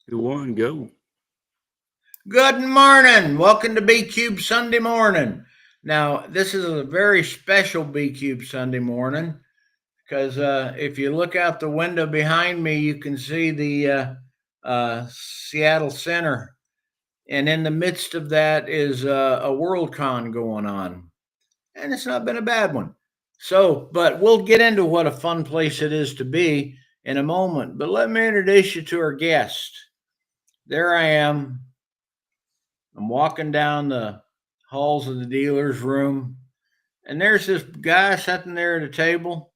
Who won? Go. Good morning. Welcome to B Cube Sunday morning. Now, this is a very special B Cube Sunday morning because if you look out the window behind me, you can see the Seattle Center. And in the midst of that is a Worldcon going on. And it's not been a bad one. But we'll get into what a fun place it is to be in a moment. But let me introduce you to our guest. There I am. I'm walking down the halls of the dealer's room, and there's this guy sitting there at a table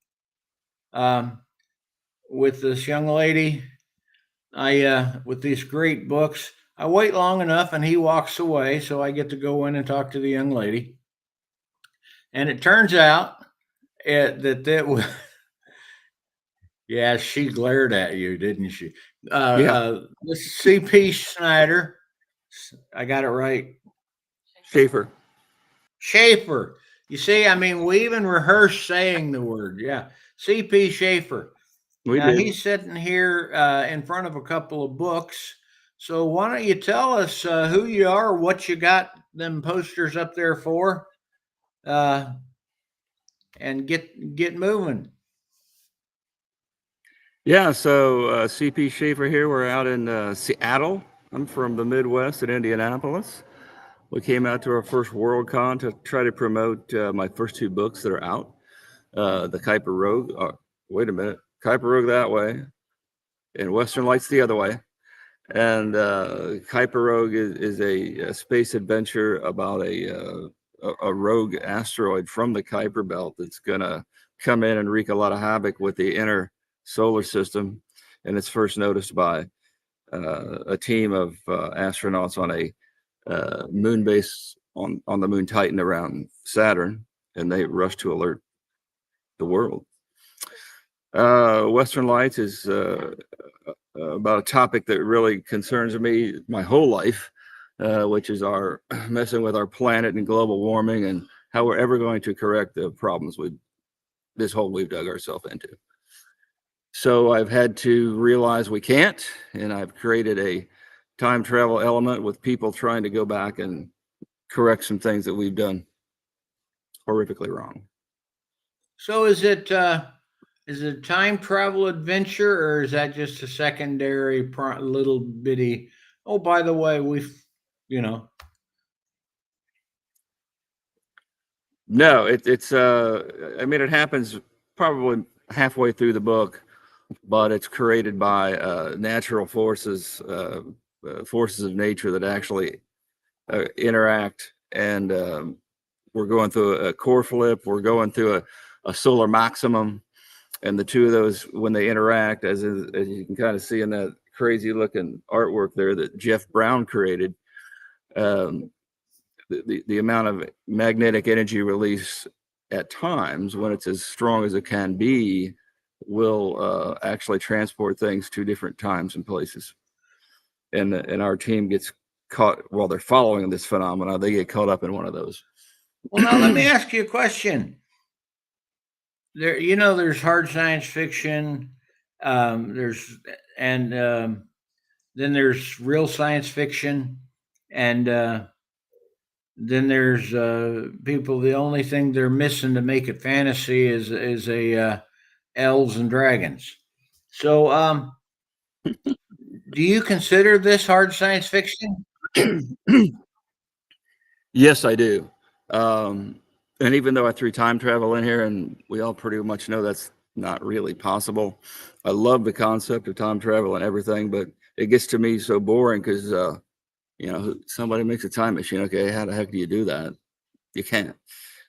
um, with this young lady. With these great books. I wait long enough, and he walks away, so I get to go in and talk to the young lady. And it turns out that was. Yeah, she glared at you, didn't she? Yeah, This is C.P. Snyder. I got it right. Schaeffer. Schaeffer. You see, I mean, we even rehearsed saying the word. Yeah. C.P. Schaeffer. We Now, did. he's sitting here in front of a couple of books. So, why don't you tell us who you are, what you got them posters up there for, uh, and get moving? Yeah, so CP Schaeffer here. We're out in Seattle. I'm from the Midwest at Indianapolis. We came out to our first Worldcon to try to promote my first two books that are out. The Kuiper Rogue. Wait a minute. Kuiper Rogue that way, and Western Lights the other way. And Kuiper Rogue is a space adventure about a rogue asteroid from the Kuiper Belt that's going to come in and wreak a lot of havoc with the inner solar system. And it's first noticed by a team of astronauts on a moon base on the moon Titan around Saturn, and they rush to alert the world. Western Lights is about a topic that really concerns me my whole life, which is our messing with our planet and global warming and how we're ever going to correct the problems this hole we've dug ourselves into. So I've had to realize we can't, and I've created a time travel element with people trying to go back and correct some things that we've done horrifically wrong. So, is it time travel adventure, or is that just a secondary little bitty? Oh, by the way, you know, No, it's I mean, it happens probably halfway through the book, but it's created by natural forces, forces of nature that actually interact. And we're going through a core flip. We're going through a solar maximum, and the two of those, when they interact, as you can kind of see in that crazy looking artwork there that Jeff Brown created, um, the amount of magnetic energy release at times when it's as strong as it can be will actually transport things to different times and places. And our team gets caught while they're following this phenomena. They get caught up in one of those. well, now let me ask you a question. There's hard science fiction. There's and then there's real science fiction, and then there's people. The only thing they're missing to make it fantasy is a elves and dragons. So, do you consider this hard science fiction? Yes, I do. And even though I threw time travel in here, and we all pretty much know that's not really possible, I love the concept of time travel and everything, but it gets to me so boring because, somebody makes a time machine. Okay, how the heck do you do that? You can't.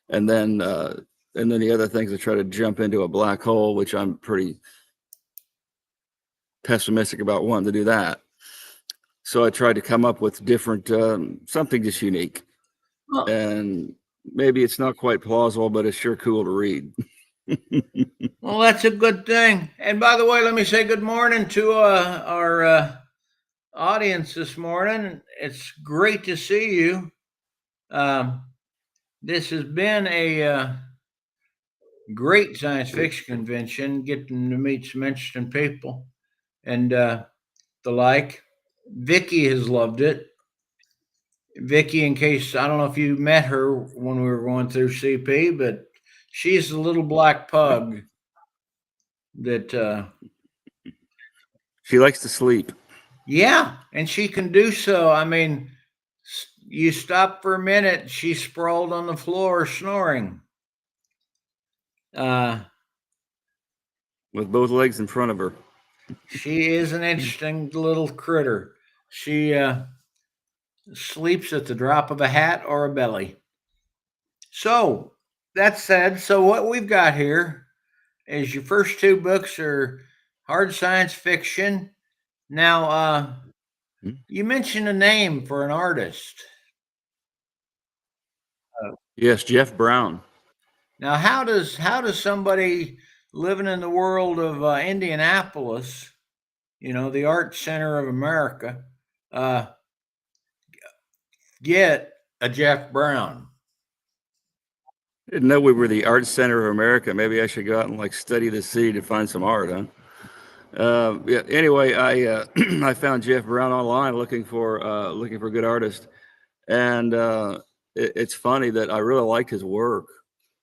And then, the other things that try to jump into a black hole, which I'm pretty pessimistic about wanting to do that. So I tried to come up with different, something just unique. Well, And maybe it's not quite plausible, but it's sure cool to read. well, that's a good thing. And by the way, let me say good morning to our audience this morning. It's great to see you. Um, this has been a great science fiction convention, getting to meet some interesting people and the like. Vicky has loved it. Vicky, in case I don't know if you met her when we were going through CP, but she's the little black pug that She likes to sleep. yeah, and she can do so. I mean, you stop for a minute, she's sprawled on the floor snoring. With both legs in front of her. She is an interesting little critter. She sleeps at the drop of a hat or a belly. So, that said, so what we've got here is your first two books are hard science fiction. Now, you mentioned a name for an artist. Yes, Jeff Brown. Now, how does somebody living in the world of Indianapolis, the art center of America, uh, get a Jeff Brown? Didn't know we were the art center of America. Maybe I should go out and like study the city to find some art, huh? Yeah. Anyway, I I found Jeff Brown online looking for good artists, and it's funny that I really liked his work,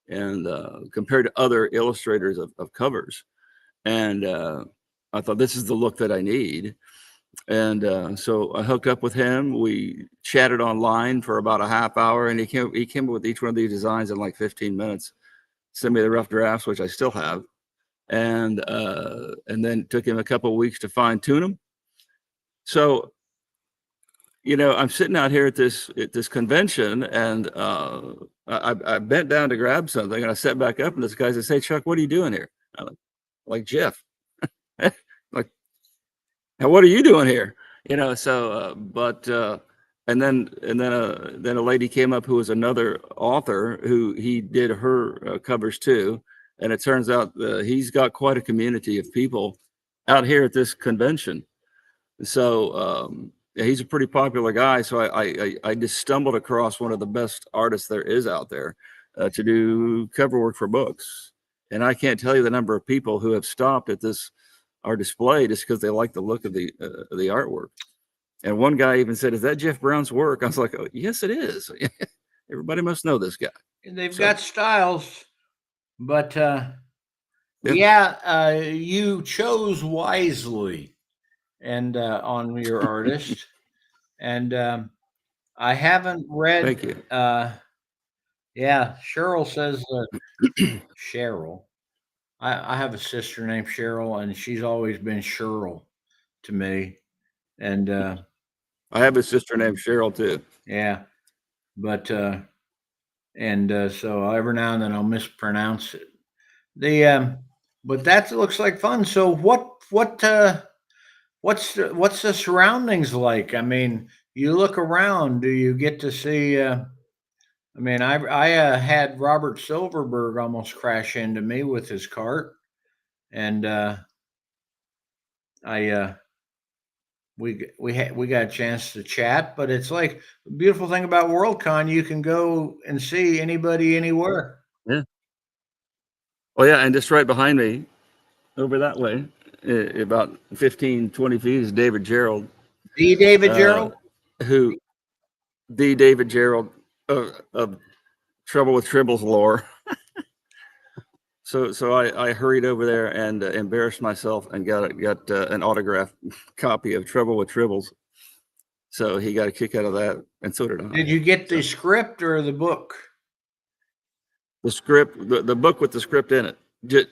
and compared to other illustrators of covers, and I thought this is the look that I need, and so I hooked up with him. We chatted online for about a half hour, and he came up with each one of these designs in like 15 minutes. Sent me the rough drafts, which I still have, and then took him a couple of weeks to fine tune them. So I'm sitting out here at this convention, and I bent down to grab something, and I sat back up, and this guy says, "Hey, Chuck, what are you doing here?" I'm like Jeff, like, "Now, what are you doing here?" Then a lady came up who was another author who he did her covers too, and it turns out he's got quite a community of people out here at this convention. So yeah, he's a pretty popular guy. So I just stumbled across one of the best artists there is out there to do cover work for books, and I can't tell you the number of people who have stopped at our display just because they like the look of the artwork. And one guy even said, "Is that Jeff Brown's work?" I was like, "Oh, yes, it is." Everybody must know this guy. They've So got styles, but yeah, you chose wisely and on your artist. And I haven't read. thank you. Yeah, Cheryl says Cheryl. I have a sister named Cheryl, and she's always been Cheryl to me. And I have a sister named Cheryl too. yeah, but so every now and then I'll mispronounce it. The but that looks like fun. So what's the surroundings like? I mean, you look around. Do you get to see? I mean, I had Robert Silverberg almost crash into me with his cart, and I we got a chance to chat. But it's like the beautiful thing about Worldcon, you can go and see anybody anywhere. Yeah. Oh yeah, and just right behind me, over that way, about 15, 20 feet is David Gerald, The David uh, Gerald. who the David Gerald of Trouble with Tribbles lore. So I hurried over there and embarrassed myself and got an autographed copy of Trouble with Tribbles. So he got a kick out of that, and so did I. Did you get the So script or the book? the script, the book with the script in it,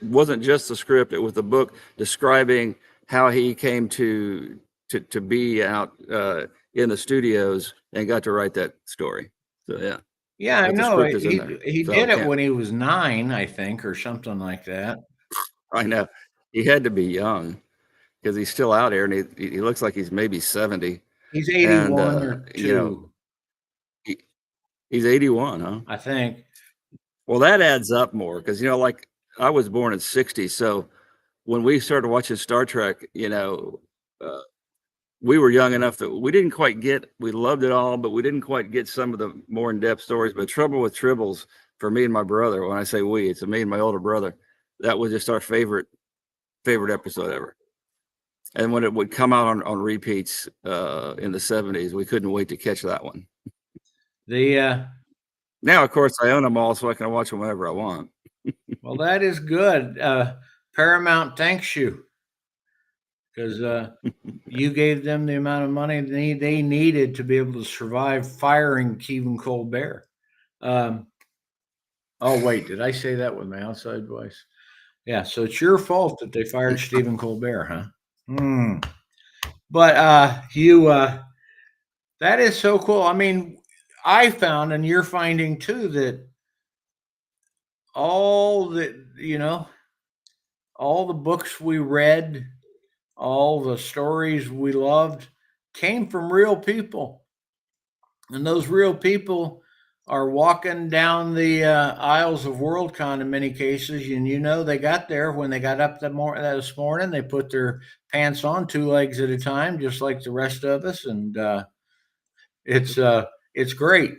wasn't just the script; it was the book describing how he came to be out in the studios and got to write that story. So yeah, Yeah, I but the know. script is in He there. he So I did it can't. when he was 9, I think, or something like that. I know he had to be young because he's still out here, and he looks like he's maybe 70, He's and 81 or 2, he, he's 81, huh? I think. Well, that adds up more because like I was born in '60, so when we started watching Star Trek, uh, we were young enough that we didn't quite get. We loved it all, but we didn't quite get some of the more in-depth stories. But Trouble with Tribbles, for me and my brother, when I say we, it's me and my older brother. That was just our favorite episode ever. And when it would come out on repeats in the 70s, we couldn't wait to catch that one. Now, of course, I own them all, so I can watch them whenever I want. Well, that is good. Paramount thanks you, because you gave them the amount of money they needed to be able to survive firing Stephen Colbert. Oh, wait, did I say that with my outside voice? Yeah, so it's your fault that they fired Stephen Colbert, huh? But that is so cool. I mean, I found, and you're finding too, that all the all the books we read, all the stories we loved came from real people. And those real people are walking down the aisles of Worldcon in many cases. And they got there when they got up this morning. They put their pants on 2 legs at a time, just like the rest of us. And it's great.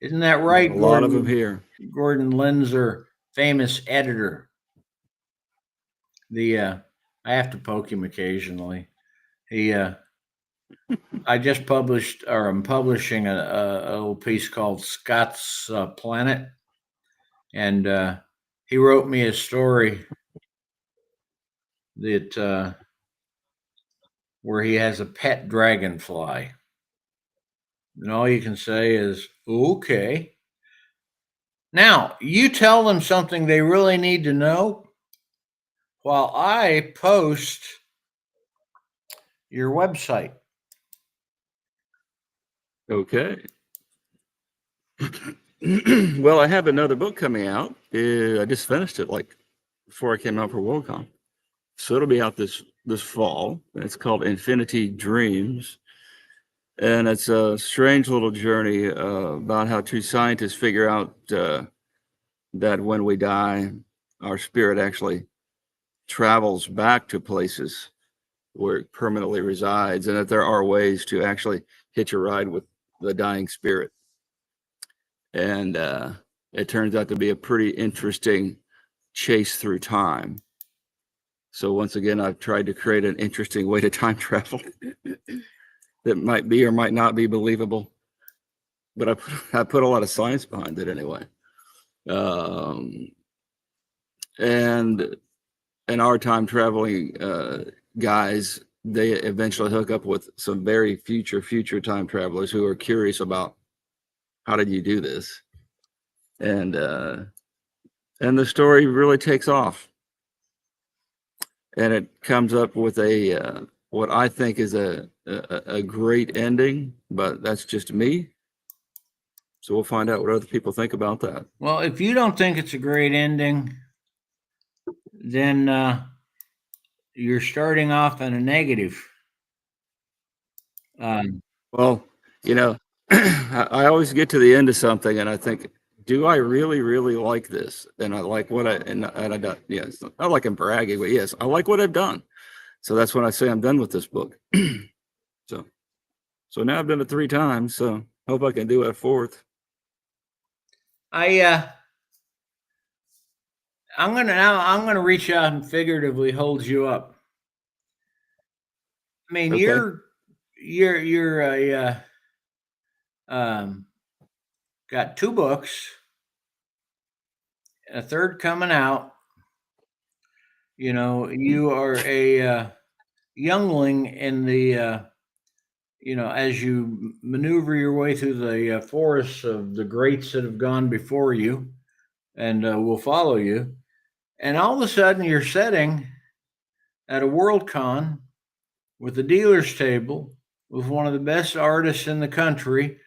Isn't that right, A lot of them here. Gordon Linzer, famous editor. I have to poke him occasionally. I just published, or I'm publishing a little piece called Scott's Planet, and he wrote me a story that where he has a pet dragonfly, and all you can say is okay. Now you tell them something they really need to know, while I post your website. Okay. Well, I have another book coming out. I just finished it like before I came out for Worldcon, so it'll be out this fall. It's called Infinity Dreams, and it's a strange little journey about how two scientists figure out that when we die, our spirit actually travels back to places where it permanently resides, and that there are ways to actually hitch a ride with the dying spirit. And it turns out to be a pretty interesting chase through time. So once again, I've tried to create an interesting way to time travel that might be or might not be believable, but I put a lot of science behind it anyway. And our time traveling guys, they eventually hook up with some very future time travelers who are curious about how did you do this, and the story really takes off, and it comes up with a what I think is a great ending, but that's just me. So we'll find out what other people think about that. Well, if you don't think it's a great ending, then you're starting off on a negative. Well, I always get to the end of something and I think, do I really, really like this? And I like what and I don't, yes, not like I'm bragging, but yes, I like what I've done. So that's when I say I'm done with this book. So now I've done it 3 times. So hope I can do it a 4th. I'm gonna reach out and figuratively hold you up. I mean, Okay. you're got 2 books, a 3rd coming out. You are a youngling in the as you maneuver your way through the forests of the greats that have gone before you and will follow you. And all of a sudden, you're sitting at a Worldcon with a dealer's table with one of the best artists in the country,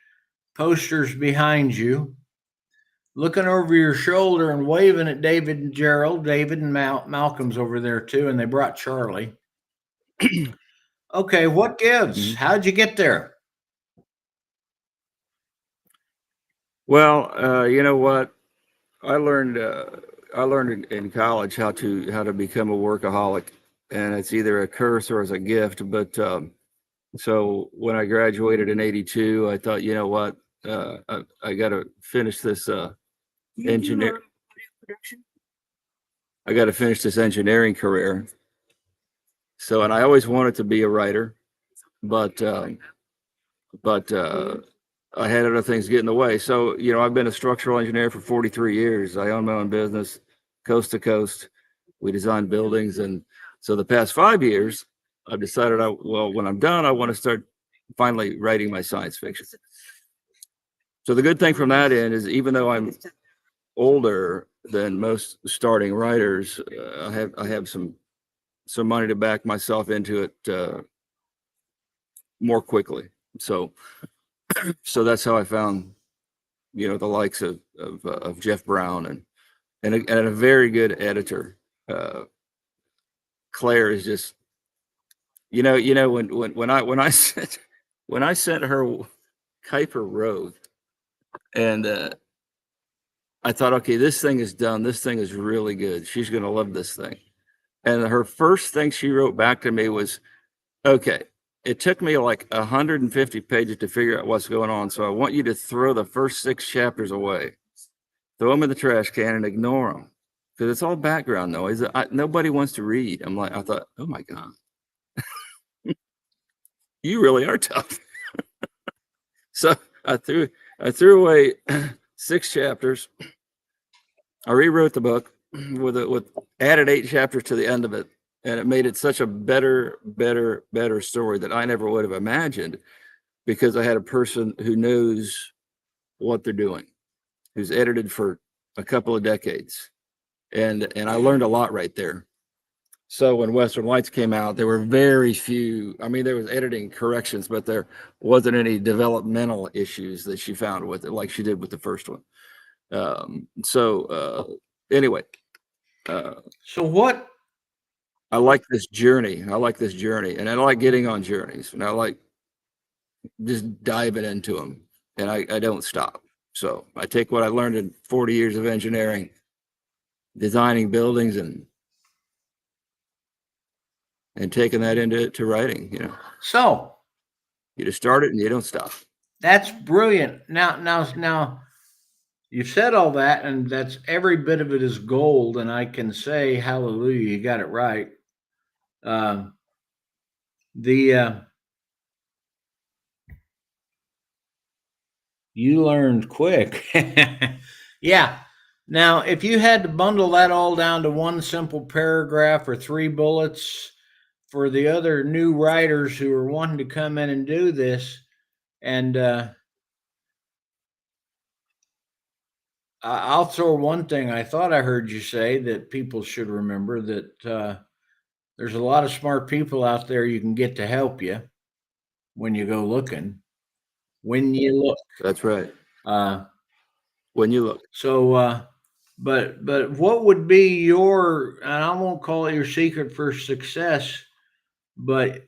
posters behind you, looking over your shoulder and waving at David and Gerald. David and Malcolm's over there too, and they brought Charlie. Okay, what gives? How'd you get there? Well, you know what? I learned in college how to become a workaholic, and it's either a curse or as a gift. But so when I graduated in '82, I thought, you know what? I got to finish this engineer. I got to finish this engineering career. So, and I always wanted to be a writer, but I had other things get in the way. So, I've been a structural engineer for 43 years. I own my own business, coast to coast. We design buildings. And so the past 5 years, I've decided, when I'm done, I want to start finally writing my science fiction. So the good thing from that end is, even though I'm older than most starting writers, I have some money to back myself into it more quickly. So that's how I found, the likes of Jeff Brown and a very good editor. Claire is just, when I sent her Kuiper Rogue, and I thought, okay, this thing is done. This thing is really good. She's going to love this thing. And her first thing she wrote back to me was, okay, it took me like 150 pages to figure out what's going on. So I want you to throw the first 6 chapters away, throw them in the trash can and ignore them, because it's all background noise. Nobody wants to read. I thought, oh my God, you really are tough. So I threw away 6 chapters. I rewrote the book with added 8 chapters to the end of it, and it made it such a better story that I never would have imagined, because I had a person who knows what they're doing, who's edited for a couple of decades, and I learned a lot right there. So when Western Lights came out, there were very few. I mean, there was editing corrections, but there wasn't any developmental issues that she found with it, like she did with the first one. Anyway, So what? I like this journey. And I like getting on journeys, and I like just diving into them, and I don't stop. So I take what I learned in 40 years of engineering, designing buildings, and taking that into writing. So You just start it and you don't stop. that's brilliant. Now, you've said all that, and that's every bit of it is gold. And I can say, hallelujah, you got it right. Um, the You learned quick. Yeah. Now, if you had to bundle that all down to one simple paragraph or 3 bullets for the other new writers who are wanting to come in and do this, and I'll throw one thing I thought I heard you say that people should remember, that there's a lot of smart people out there you can get to help you when you go looking, when you look. That's right. Uh, When you look. so, but what would be your, and I won't call it your secret for success, but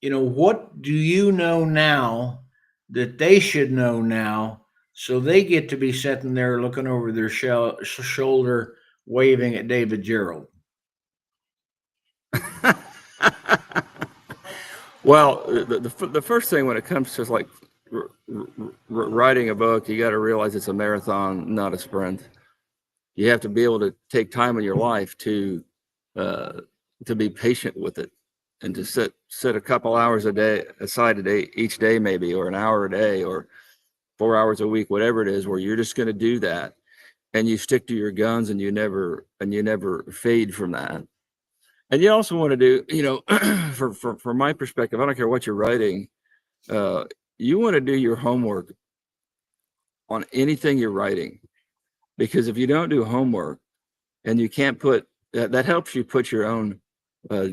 what do you know now that they should know now, so they get to be sitting there looking over their shoulder, waving at David Gerald? Well, the first thing when it comes to like writing a book, you got to realize it's a marathon, not a sprint. You have to be able to take time in your life to be patient with it, and to set a couple hours aside each day, maybe, or an hour a day, or 4 hours a week, whatever it is, where you're just going to do that, and you stick to your guns, and you never fade from that. And you also want to do, from my perspective, I don't care what you're writing, you want to do your homework on anything you're writing, because if you don't do homework, and you can't put that helps you put your own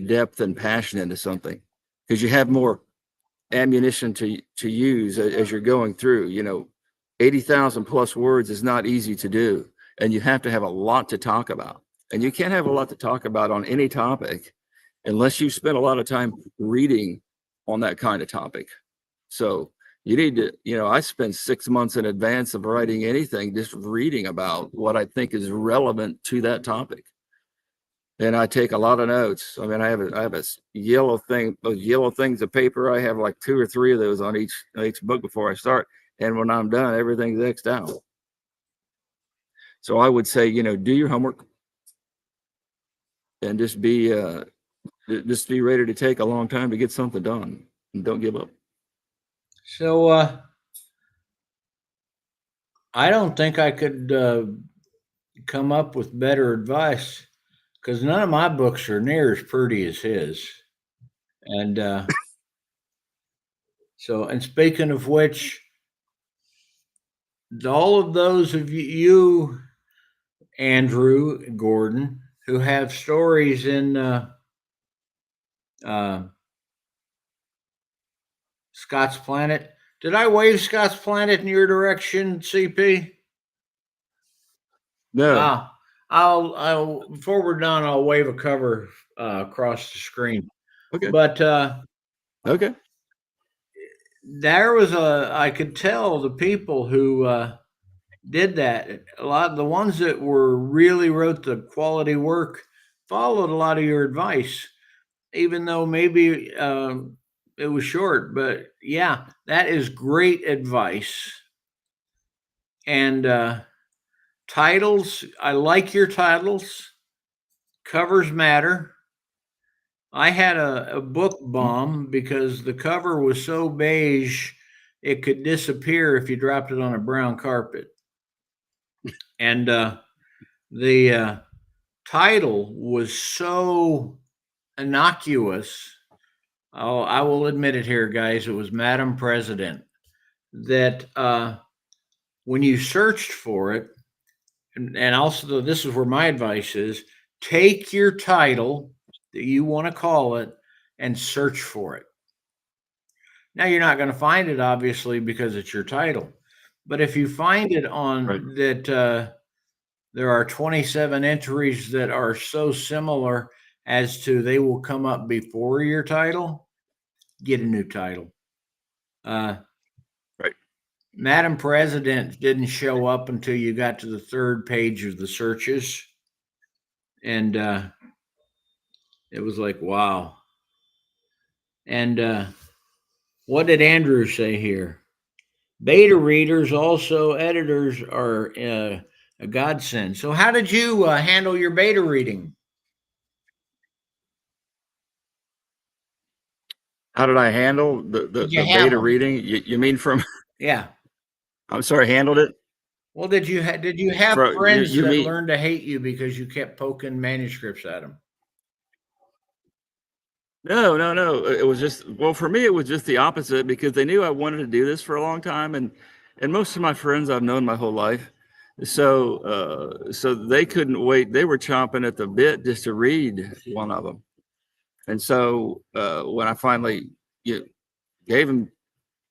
depth and passion into something, because you have more ammunition to use as you're going through. 80,000 plus words is not easy to do, and you have to have a lot to talk about. And you can't have a lot to talk about on any topic unless you spend a lot of time reading on that kind of topic. So you need to, I spend 6 months in advance of writing anything, just reading about what I think is relevant to that topic. And I take a lot of notes. I mean, I have a yellow thing, those yellow things of paper. I have like 2 or 3 of those on each book before I start. And when I'm done, everything's X'd out. So I would say, do your homework. and just be ready to take a long time to get something done, and don't give up. So I don't think I could come up with better advice because none of my books are near as pretty as his. And and speaking of which, all of those of you, Andrew Gordon, who have stories in uh, Scott's Planet. Did I wave Scott's Planet in your direction, CP? No. I'll before we're done, I'll wave a cover across the screen. Okay. But Okay. there was I could tell the people who did that. A lot of the ones that were really wrote the quality work followed a lot of your advice, even though maybe it was short. But yeah, that is great advice. And titles, I like your titles. Covers matter. I had a book bomb because the cover was so beige it could disappear if you dropped it on a brown carpet. And the title was so innocuous. Oh, I will admit it here, guys. It was Madam President. That when you searched for it, and also this is where my advice is: take your title that you want to call it and search for it. Now you're not going to find it obviously because it's your title, but if you find it on Right. that, there are 27 entries that are so similar as to they will come up before your title. Get a new title. Right. Madam President didn't show up until you got to the third page of the searches. And it was like, wow. And what did Andrew say here? Beta readers, also editors, are a godsend. So, how did you handle your beta reading? How did I handle Did you the have beta them? reading? You mean from? Yeah. I'm sorry, handled it. Well, did you have For friends you that mean? learned to hate you because you kept poking manuscripts at them? No, no, no. It was just, well, for me, it was just the opposite because they knew I wanted to do this for a long time, and most of my friends I've known my whole life, so they couldn't wait. They were chomping at the bit just to read one of them, and so when I finally gave them,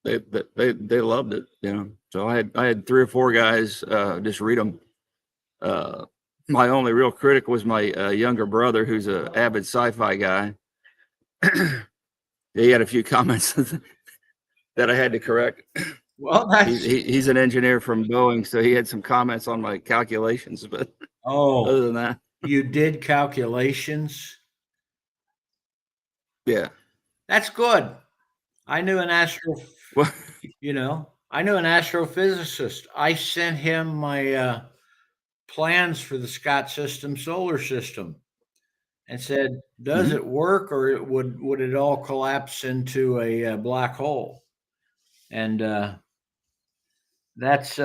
they loved it, you know. So I had 3 or 4 guys just read them. My only real critic was my younger brother, who's an avid sci-fi guy. He had a few comments that I had to correct. Well, that's He's an engineer from Boeing, so he had some comments on my calculations, but oh, other than that, you did calculations. yeah. That's good. I knew an astro, Well, I knew an astrophysicist. I sent him my plans for the Scott system solar system and said, "Does mhm. it work, or would it all collapse into a black hole?" And that's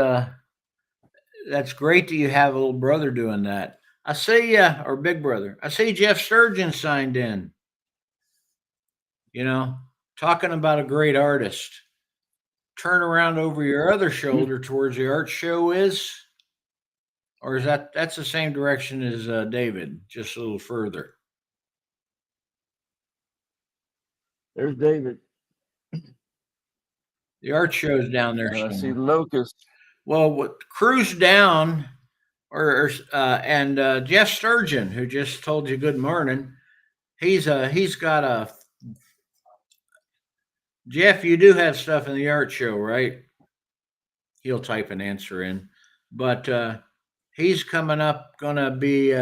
that's great that you have a little brother doing that. I see, or big brother. I see Jeff Sturgeon signed in. You know, talking about a great artist. Turn around over your other shoulder towards the art show is, or is that's the same direction as David, just a little further. There's David. The art show's down there I see somewhere. Locust. Well, cruise down, and Jeff Sturgeon, who just told you good morning. He's got a Jeff. You do have stuff in the art show, right? He'll type an answer in, but he's coming up. Gonna be.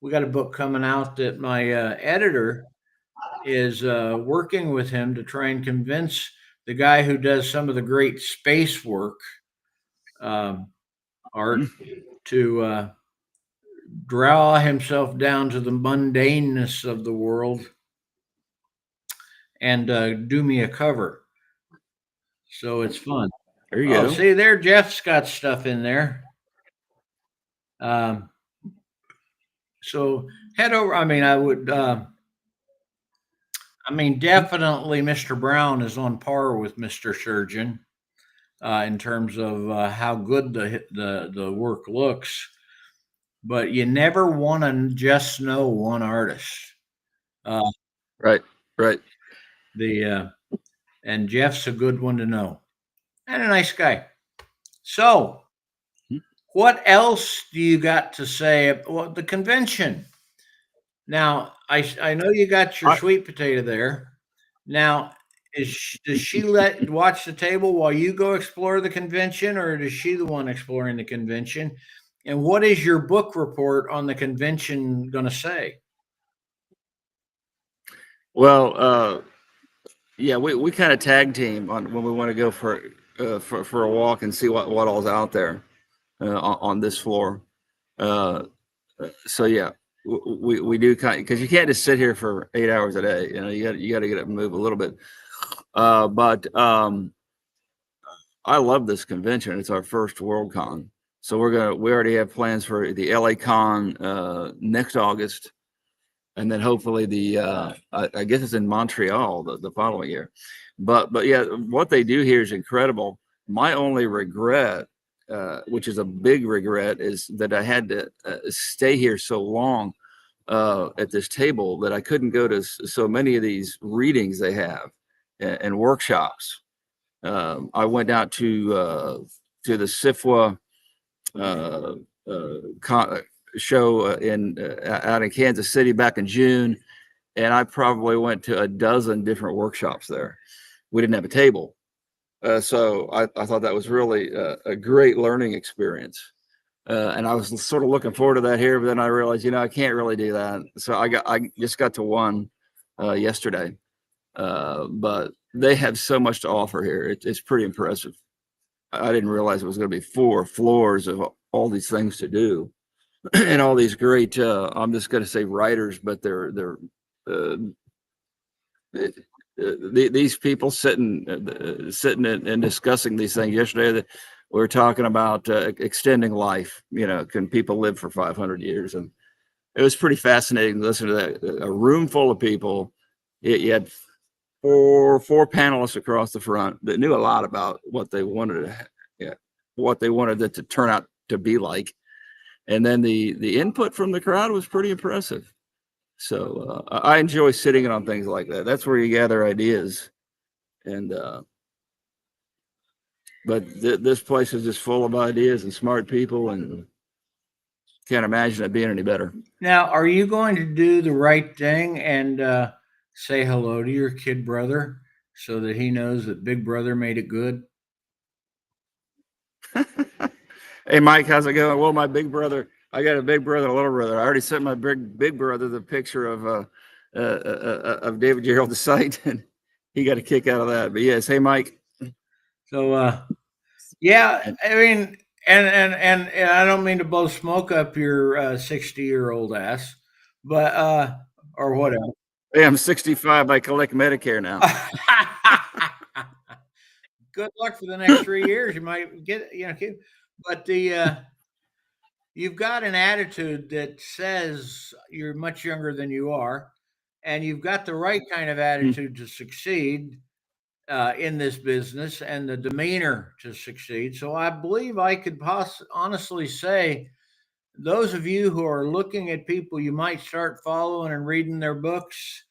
We got a book coming out that my editor is working with him to try and convince the guy who does some of the great space work art to draw himself down to the mundaneness of the world and do me a cover. So it's fun. There you Oh, go. see there, Jeff's got stuff in there. Um, so head over. I mean, definitely Mr. Brown is on par with Mr. Surgeon in terms of how good the work looks. But you never want to just know one artist. Right. The and Jeff's a good one to know, and a nice guy. So, what else do you got to say? Well, the convention. Now, I know you got your I, sweet potato there. Now, does she let watch the table while you go explore the convention, or is she the one exploring the convention? And what is your book report on the convention going to say? well, yeah, we kind of tag team on when we want to go for a walk and see what all's out there on this floor. Uh, so yeah, we do kind because you can't just sit here for 8 hours a day. You know, you got to get up and move a little bit. But I love this convention. It's our first Worldcon, so we already have plans for the LA Con next August, and then hopefully I guess it's in Montreal the following year. But yeah, what they do here is incredible. My only regret, which is a big regret, is that I had to stay here so long at this table that I couldn't go to so many of these readings they have and workshops. I went out to the SIFWA uh, show out in Kansas City back in June, and I probably went to a dozen different workshops there. We didn't have a table, so I thought that was really a great learning experience. And I was sort of looking forward to that here, but then I realized, I can't really do that. So I just got to one yesterday, but they have so much to offer here. It's pretty impressive. I didn't realize it was going to be 4 floors of all these things to do, and all these great. I'm just going to say writers, but they're uh, these people sitting and discussing these things yesterday. That we were talking about extending life. Can people live for 500 years? And it was pretty fascinating to listen to that. A room full of people. You had four panelists across the front that knew a lot about what they wanted it to turn out to be like, and then the input from the crowd was pretty impressive. So I enjoy sitting in on things like that. That's where you gather ideas, and but this place is just full of ideas and smart people, and can't imagine it being any better. Now, are you going to do the right thing and say hello to your kid brother so that he knows that Big Brother made it good? Hey, Mike, how's it going? Well, my big brother, I got a big brother, and a little brother. I already sent my big brother the picture of David Gerald the site, and he got a kick out of that. But yes, hey, Mike. So, yeah, I mean, and I don't mean to blow smoke up your 60-year-old ass, but or whatever. Hey, I'm 65. I collect Medicare now. Good luck for the next 3 years. You might get, but you've got an attitude that says you're much younger than you are, and you've got the right kind of attitude to succeed in this business and the demeanor to succeed. So I believe I could honestly say those of you who are looking at people you might start following and reading their books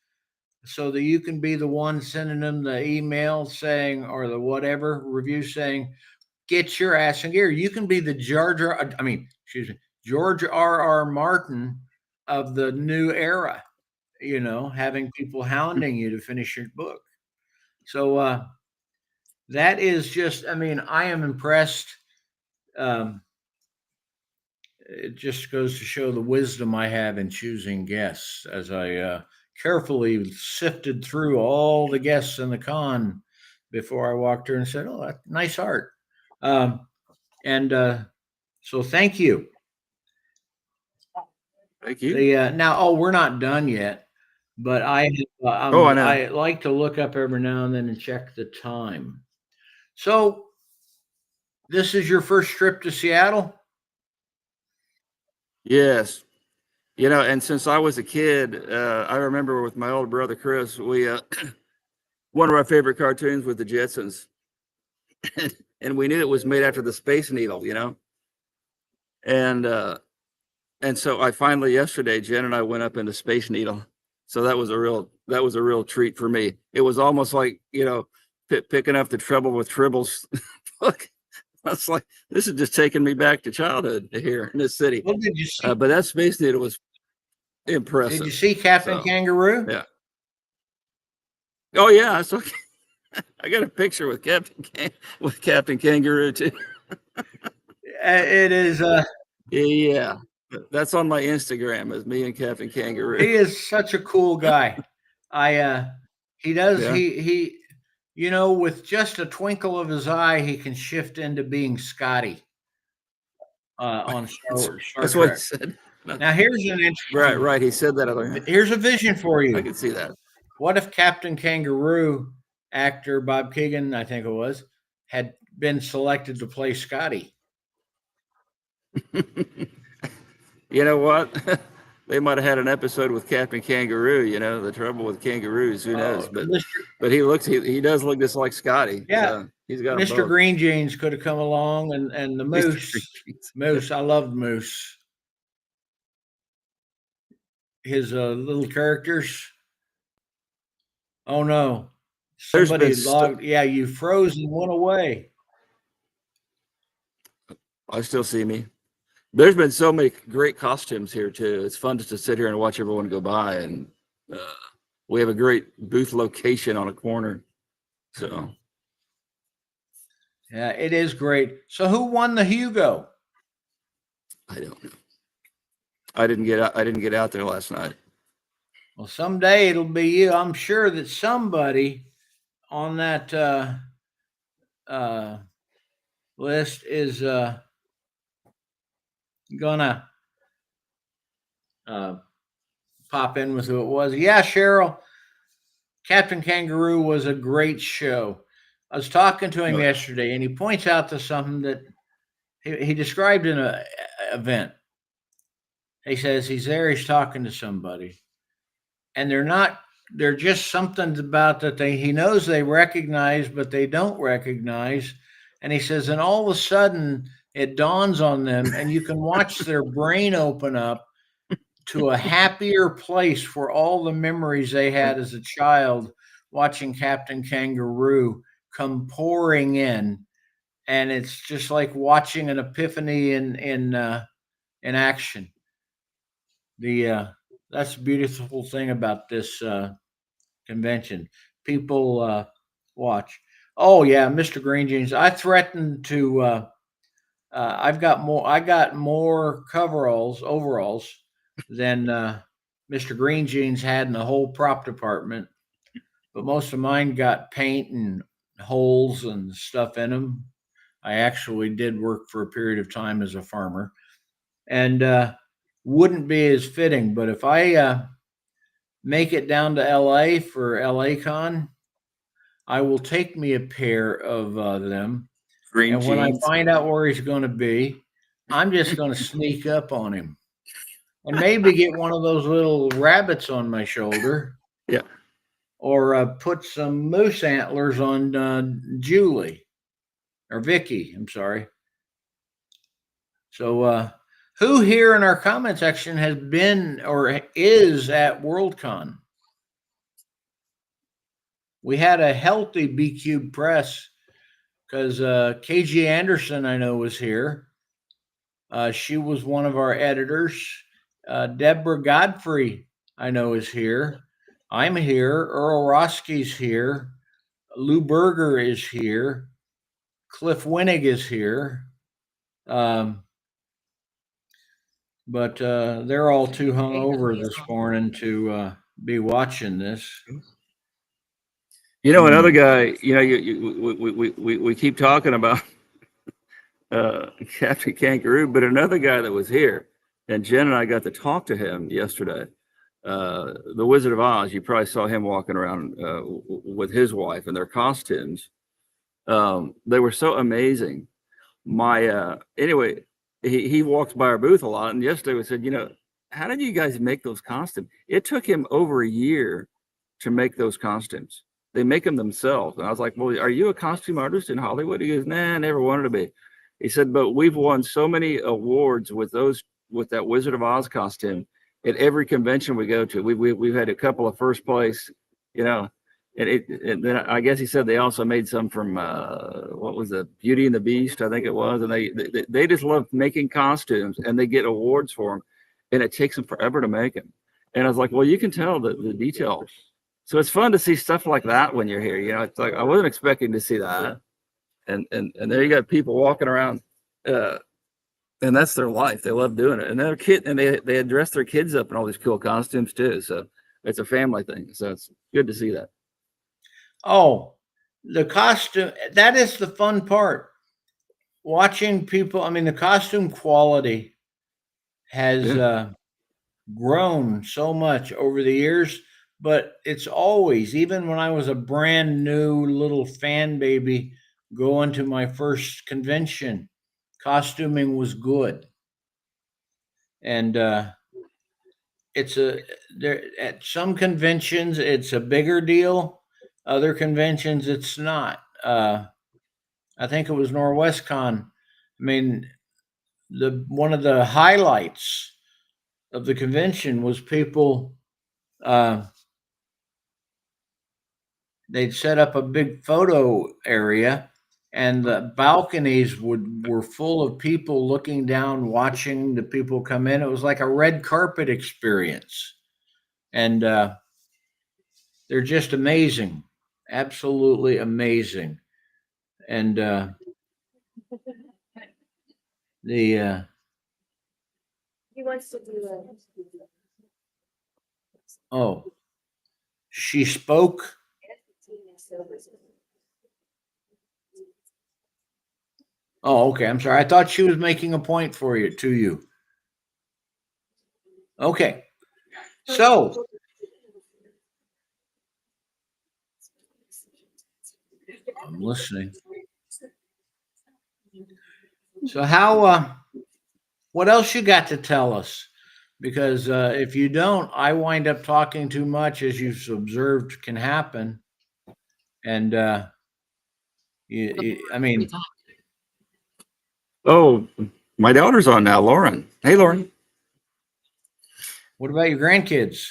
so that you can be the one sending them the email saying or the whatever review saying get your ass in gear. You can be the George R. Martin of the new era, having people hounding you to finish your book. So that is just, I am impressed. It just goes to show the wisdom I have in choosing guests as I carefully sifted through all the guests in the con before I walked here and said, "Oh, nice art." And so thank you. Thank you. Now, we're not done yet, but Oh, I know. I like to look up every now and then and check the time. So, this is your first trip to Seattle? Yes. You know, and since I was a kid, I remember with my older brother Chris, we one of our favorite cartoons was the Jetsons, and we knew it was made after the Space Needle. You know, and uh, and so I finally yesterday, Jen and I went up into Space Needle, so that was a real treat for me. It was almost like picking up the Trouble with Tribbles book. I was like, this is just taking me back to childhood here in this city. Well, did you see? But that Space Needle was Did you impressive. see Captain So Kangaroo? yeah. Oh yeah, so I got a picture with Captain Kangaroo too. It is. Yeah, that's on my Instagram as me and Captain Kangaroo. He is such a cool guy. He does. Yeah, He. With just a twinkle of his eye, he can shift into being Scotty on Star that's what he Trek. said. Now, Right, right. He said that. here's a vision for I you. can see that. What if Captain Kangaroo actor Bob Keegan, I think it was, had been selected to play Scotty? You know what? They might have had an episode with Captain Kangaroo. You know, the trouble with kangaroos. Who knows? But he does look just like Scotty. Yeah, So he's got them Mr. both. Green Jeans could have come along, and the Mr. Green Jeans. Moose. I loved Moose. His little characters. Oh no, There's been somebody logged. Yeah, you froze and went away. I still see me. There's been so many great costumes here too. It's fun just to sit here and watch everyone go by, and uh, we have a great booth location on a corner. So Yeah, it is great. So, who won the Hugo? I don't know. I didn't get out there last night. Well, someday it'll be you. I'm sure that somebody on that uh, list is gonna uh, pop in with who it was. Yeah, Cheryl, Captain Kangaroo was a great show. I was talking to him No, yesterday, and he points out to something that he described in an event. He says he's there, he's talking to somebody, and they're just something about that he knows they recognize, but they don't recognize. And he says, and all of a sudden it dawns on them, and you can watch their brain open up to a happier place for all the memories they had as a child watching Captain Kangaroo come pouring in. And it's just like watching an epiphany in action. That's the beautiful thing about this convention. People watch. Oh yeah, Mr. Green Jeans. I threatened to. I've got more. I got more overalls than Mr. Green Jeans had in the whole prop department. But most of mine got paint and holes and stuff in them. I actually did work for a period of time as a farmer, and wouldn't be as fitting. But if I make it down to LA for LA Con, I will take me a pair of them. green And when I jeans. find out where he's going to be, I'm just going to sneak up on him and maybe get one of those little rabbits on my shoulder Yeah. or put some moose antlers on Julie or Vicky. I'm sorry. So, who here in our comment section has been or is at Worldcon? We had a healthy B Cube press because KG Anderson, I know, was here. She was one of our editors. Deborah Godfrey, I know, is here. I'm here. Earl Roski's here. Lou Berger is here. Cliff Winnig is here. But they're all too hungover this morning to be watching this. You know, another guy. You know, we keep talking about Captain Kangaroo, but another guy that was here And Jen and I got to talk to him yesterday. The Wizard of Oz, you probably saw him walking around with his wife and their costumes. They were so amazing. Anyway, he walks by our booth a lot, and yesterday we said, how did you guys make those costumes? It took him over a year to make those costumes. They make them themselves. And I was like, well, are you a costume artist in Hollywood? He goes, nah, I never wanted to be. He said, but we've won so many awards with that Wizard of Oz costume at every convention we go to. We've had a couple of first place, and then I guess he said they also made some from what was it, Beauty and the Beast, I think it was, and they just love making costumes, and they get awards for them, and it takes them forever to make them. And I was like, well, you can tell the details. So it's fun to see stuff like that when you're here. It's like I wasn't expecting to see that, and there you got people walking around, and that's their life. They love doing it, and their kid, and they dress their kids up in all these cool costumes too. So it's a family thing. So it's good to see that. Oh, the costume, that is the fun part. Watching people, I mean, the costume quality has grown so much over the years, but it's always, even when I was a brand new little fan baby going to my first convention, costuming was good. And it's there at some conventions it's a bigger deal, other conventions it's not. I think it was Norwestcon. I mean, the one of the highlights of the convention was people uh, they'd set up a big photo area, and the balconies were full of people looking down, watching the people come in. It was like a red carpet experience, and they're just amazing, absolutely amazing. And the He wants to do oh, she spoke. Oh, okay. I'm sorry. I thought she was making a point for you to you. Okay. So I'm listening. So how what else you got to tell us? Because if you don't, I wind up talking too much, as you've observed can happen. And I mean, Oh, my daughter's on now, Lauren. Hey, Lauren. what about your grandkids?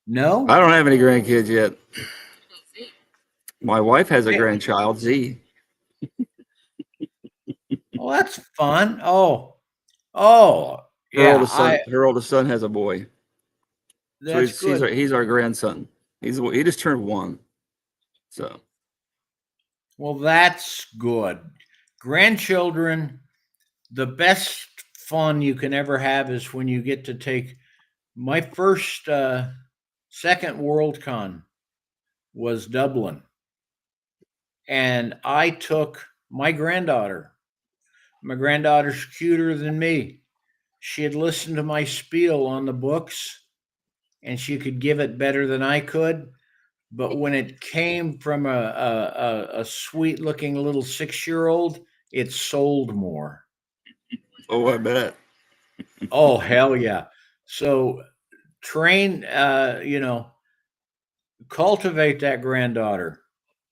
No? I don't have any grandkids yet. My wife has a Okay. grandchild, Z. Oh, that's fun. Oh, yeah. Her oldest son has a boy. So That's good. he's our grandson. He just turned 1. So Well, that's good. Grandchildren, the best fun you can ever have is when you get to take my first second Worldcon was Dublin, and I took my granddaughter. My granddaughter's cuter than me. She had listened to my spiel on the books, and she could give it better than I could. But when it came from a sweet looking little 6 year old, it sold more. oh, I bet. Oh, hell yeah. So train, cultivate that granddaughter,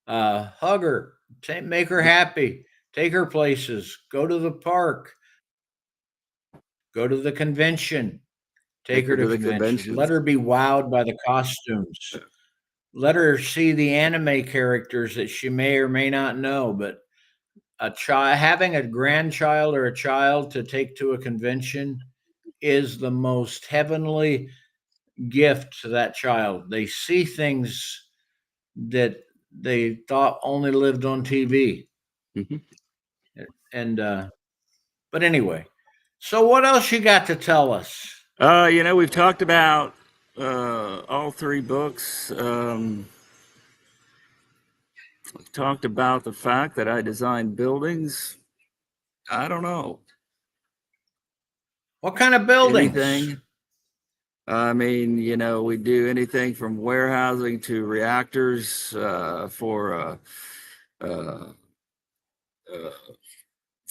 hug her, make her happy, take her places, go to the park, go to the convention, take Take her her to to the conventions, let conventions. her be wowed by the costumes, let her see the anime characters that she may or may not know. But a child, having a grandchild or a child to take to a convention is the most heavenly gift to that child. They see things that they thought only lived on TV. Mhm. And but anyway, so what else you got to tell us? We've talked about all 3 books. We've talked about the fact that I designed buildings. I don't know. What kind of buildings? Anything. I mean, we do anything from warehousing to reactors uh, for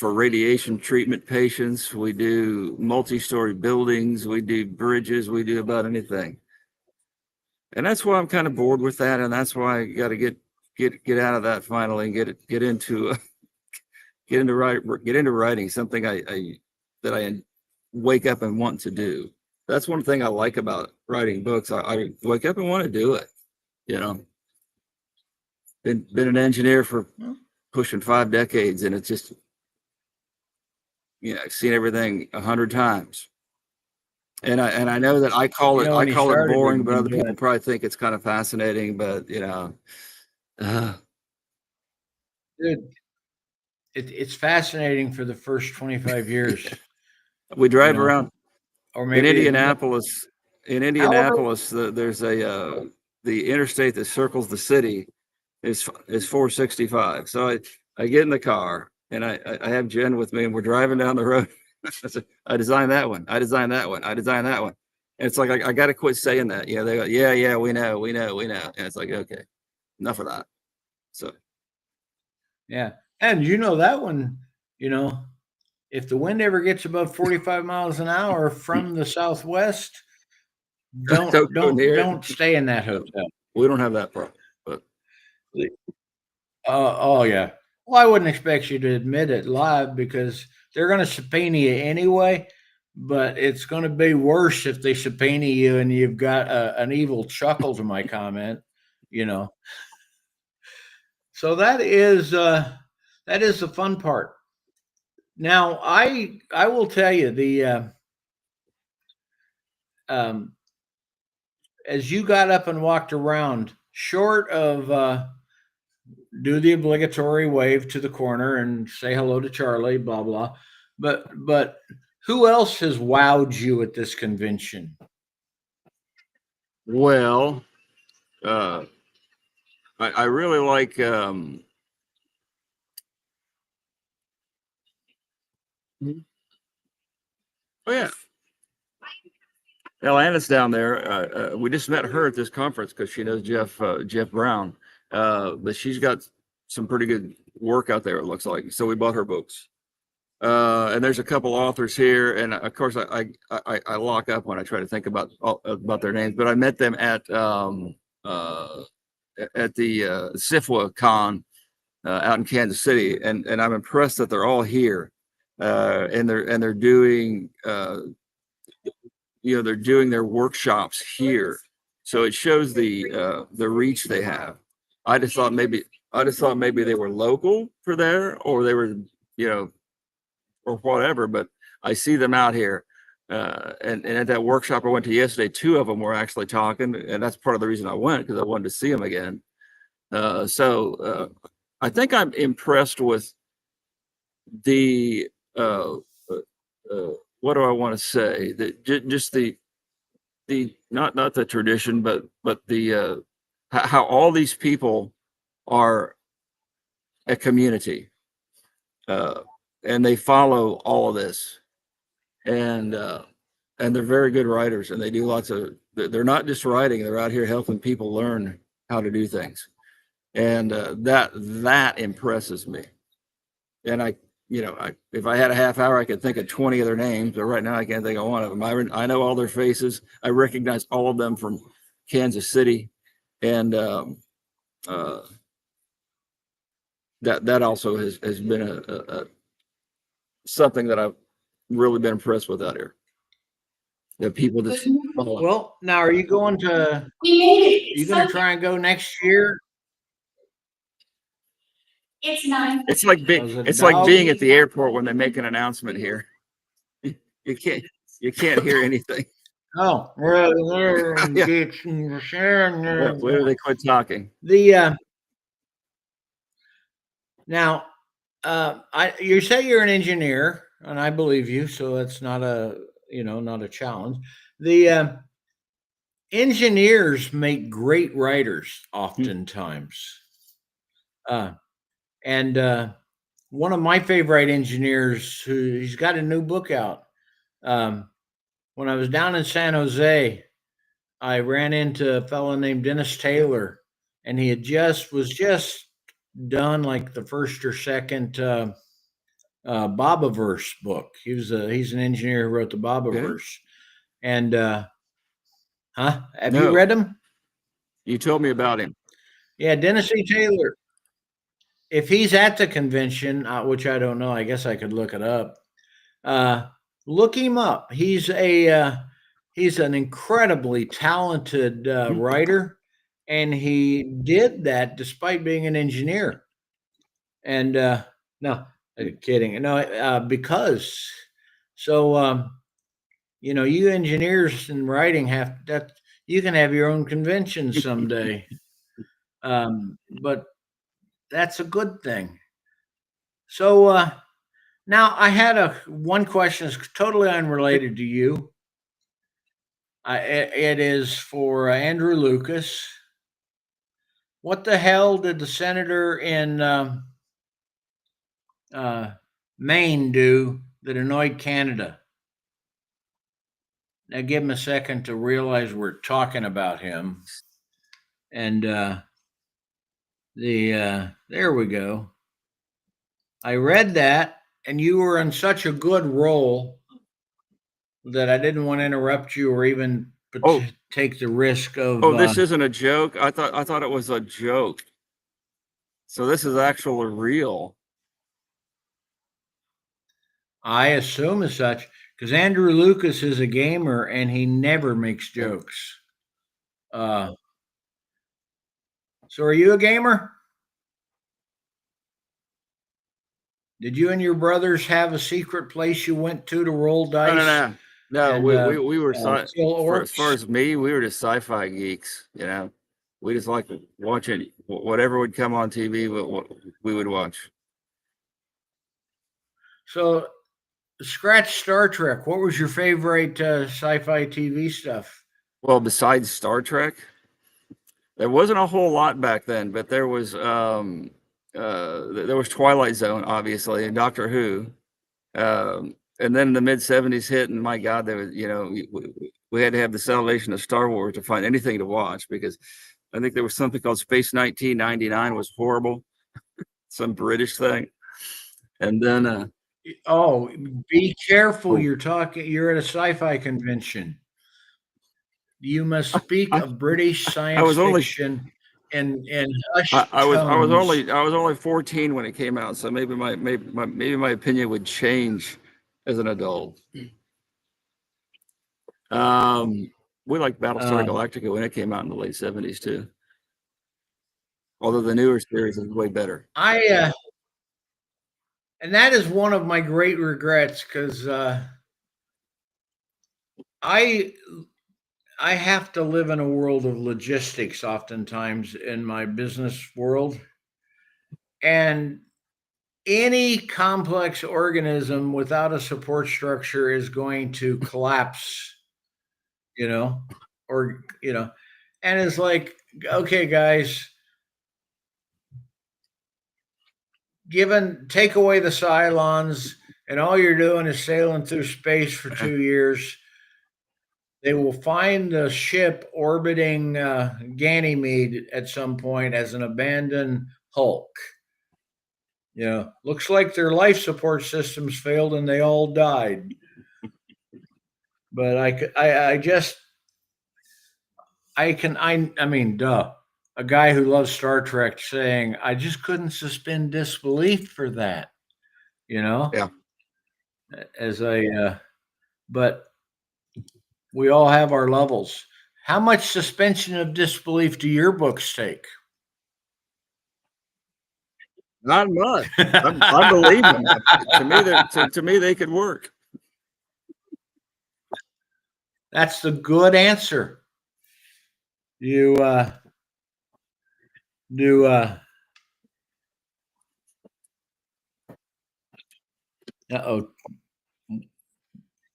radiation treatment patients. We do multi-story buildings. We do bridges. We do about anything. And that's why I'm kind of bored with that, and that's why I got to get out of that finally and get into writing something that I wake up and want to do. That's one thing I like about writing books. I wake up and want to do it. Been an engineer for pushing 5 decades, and it's just I've seen everything 100 times. And I know that I call it when you boring, started, but you've other been doing people probably think it's kind of fascinating. But Dude, it's fascinating for the first 25 years, we drive around or in maybe Indianapolis. However, There's the interstate that circles the city is 465. So I get in the car and I have Jen with me, and we're driving down the road. I designed that one. I designed that one. I designed that one. And it's like I got to quit saying that. They go, yeah, we know. And it's like, okay, enough of that. So yeah, and that one, if the wind ever gets above 45 miles an hour from the southwest, don't go near it. don't stay in that hotel. We don't have that problem. But Oh yeah. Well, I wouldn't expect you to admit it live because they're going to subpoena you anyway. But it's going to be worse if they subpoena you and you've got an evil chuckle to my comment. So that is the fun part. Now I will tell you as you got up and walked around, short of do the obligatory wave to the corner and say hello to Charlie, blah blah. But who else has wowed you at this convention? well, I really like oh yeah, Atlanta's down there. We just met her at this conference because she knows Jeff Brown. But she's got some pretty good work out there, it looks like. So we bought her books. And there's a couple authors here, and of course I lock up when I try to think about their names. But I met them at the SIFWA con out in Kansas City, and I'm impressed that they're all here, and they're doing they're doing their workshops here, so it shows the reach they have. I just thought maybe they were local for there, or they were or whatever, but I see them out here. And at that workshop I went to yesterday, 2 of them were actually talking, and that's part of the reason I went, because I wanted to see them again. So I think I'm impressed with the what do I want to say? Just the not the tradition, but the how all these people are a community, and they follow all of this, and they're very good writers, and they do lots of. They're not just writing; they're out here helping people learn how to do things, and that impresses me. And if I had a half hour, I could think of 20 of their names, but right now I can't think of one of them. I know all their faces. I recognize all of them from Kansas City, and that also has been a something that I've really been impressed with out here. The people that Well, now are you going to? Are you going to try and go next year? It's 9. It's like being at the airport when they make an announcement here. You can't hear anything. Oh, Yeah. Where do they quit talking? Now, you say you're an engineer, and I believe you, so that's not a challenge. The engineers make great writers, oftentimes. And one of my favorite engineers, he's got a new book out. When I was down in San Jose, I ran into a fellow named Dennis Taylor, and he was just done like the first or second Bobaverse book. He's an engineer who wrote the Okay. Bobaverse, and have you No, read him? you told me about him. Yeah, Dennis E. Taylor. If he's at the convention, which I don't know, I guess I could look it up. Uh, Look him up. He's an incredibly talented writer, and he did that despite being an engineer. And no, kidding. No, because so you engineers in writing have that. You can have your own convention someday, but that's a good thing. So now I had one question that's totally unrelated to you. It is for Andrew Lucas. What the hell did the senator in Maine do that annoyed Canada? Now, give him a second to realize we're talking about him. And there we go. I read that, and you were in such a good role that I didn't want to interrupt you or even take the risk of. Oh, this isn't a joke. I thought it was a joke. So this is actually real. I assume as such, because Andrew Lucas is a gamer and he never makes jokes. So are you a gamer? Did you and your brothers have a secret place you went to roll dice? No. And, We were as far orcs? as me, we were just sci-fi geeks. We just like watching whatever would come on TV. We would watch. So, scratch Star Trek. What was your favorite sci-fi TV stuff? Well, besides Star Trek, there wasn't a whole lot back then, but there was Twilight Zone, obviously, and Doctor Who. And then the mid-70s hit, and my God, there was, we had to have the Salvation of Star Wars to find anything to watch, because I think there was something called Space 1999 was horrible, some British thing. And then be careful. You're at a sci-fi convention. You must speak of British science fiction and I was only 14 when it came out, so maybe my opinion would change as an adult. We liked Battlestar Galactica when it came out in the late 70s too. Although the newer series is way better. And that is one of my great regrets, because I have to live in a world of logistics oftentimes in my business world. And any complex organism without a support structure is going to collapse, and it's like, okay, guys, take away the Cylons, and all you're doing is sailing through space for 2 years. They will find the ship orbiting Ganymede at some point as an abandoned hulk. Looks like their life support systems failed and they all died. But a guy who loves Star Trek saying, I just couldn't suspend disbelief for that, Yeah. But we all have our levels. How much suspension of disbelief do your books take? Not much. I believe them. To me, they could work. That's the good answer. You do.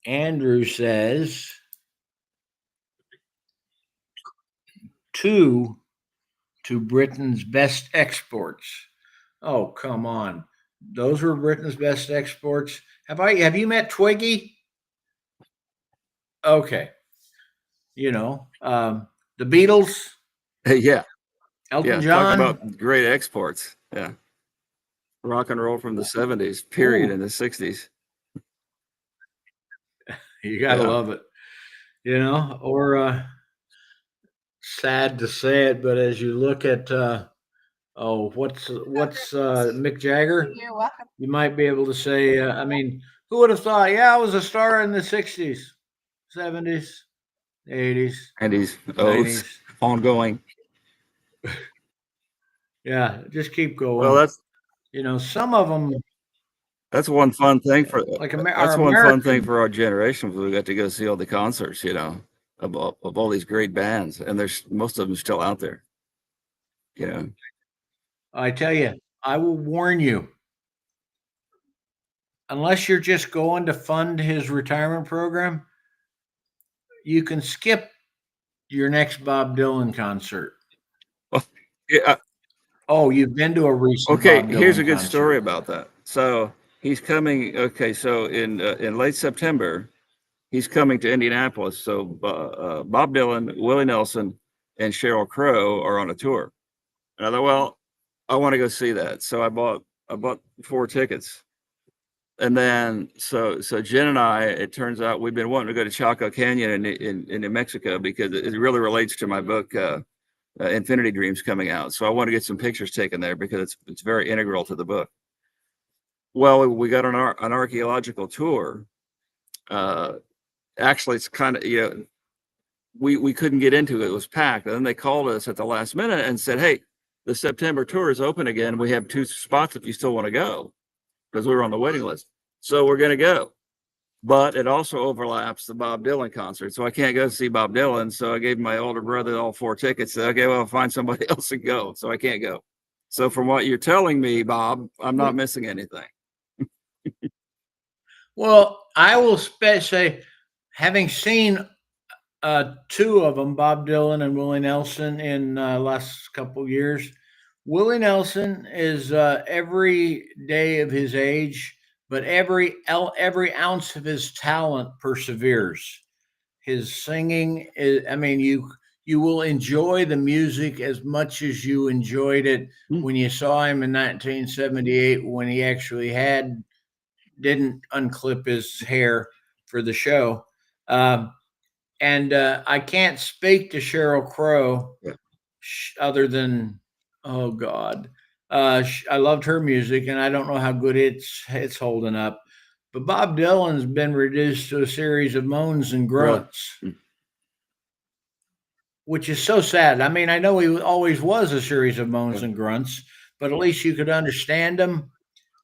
Andrew says 2 to Britain's best exports. Oh, come on. Those were Britain's best exports. Have you met Twiggy? Okay. The Beatles, Yeah, Elton yeah. Talk John. about great exports. Yeah, rock and roll from the '70s, period, Ooh, in the '60s. you gotta Yeah, love it. Or sad to say it, but as you look at what's Mick Jagger, You're welcome. you might be able to say, I mean, who would have thought? Yeah, I was a star in the '60s, '70s, '80s, and he's oaths '90s. ongoing. Yeah, just keep Well, going. Some of them, that's one fun thing for like our that's one fun thing American. for our generation. We got to go see all the concerts, of all these great bands, and there's most of them still out there. You know, I tell you, I will warn you, unless you're just going to fund his retirement program, you can skip your next Bob Dylan concert. yeah. Oh, you've been to a recent Okay, Bob here's a Dylan good story concert. about that. So he's coming. Okay, so in late September, he's coming to Indianapolis. So Bob Dylan, Willie Nelson, and Sheryl Crow are on a tour. And I thought, well, I want to go see that. So I bought 4 tickets. And then so Jen and I, it turns out we've been wanting to go to Chaco Canyon in New Mexico because it really relates to my book, Infinity Dreams, coming out. So I want to get some pictures taken there because it's very integral to the book. Well, we got on an archaeological tour. Uh, Actually, it's kind of, we couldn't get into it. It was packed. And then they called us at the last minute and said, "Hey, the September tour is open again. We have 2 spots if you still want to go," because we were on the waiting list. So we're going to go. But it also overlaps the Bob Dylan concert. So I can't go see Bob Dylan. So I gave my older brother all 4 tickets. Said, "Okay, well, I'll find somebody else to go." So I can't go. So from what you're telling me, Bob, I'm not missing anything. Well, I will say, having seen two of them, Bob Dylan and Willie Nelson, in last couple years. Willie Nelson is every day of his age, but every ounce of his talent perseveres. His singing is, I mean, you will enjoy the music as much as you enjoyed it Hmm. when you saw him in 1978 when he actually didn't unclip his hair for the show. Um, and I can't speak to Sheryl Crow Yeah. other than, oh God, I loved her music, and I don't know how good it's holding up. But Bob Dylan's been reduced to a series of moans and Really? grunts, which is so sad. I mean, I know he always was a series of moans Yeah. and grunts, but at least you could understand him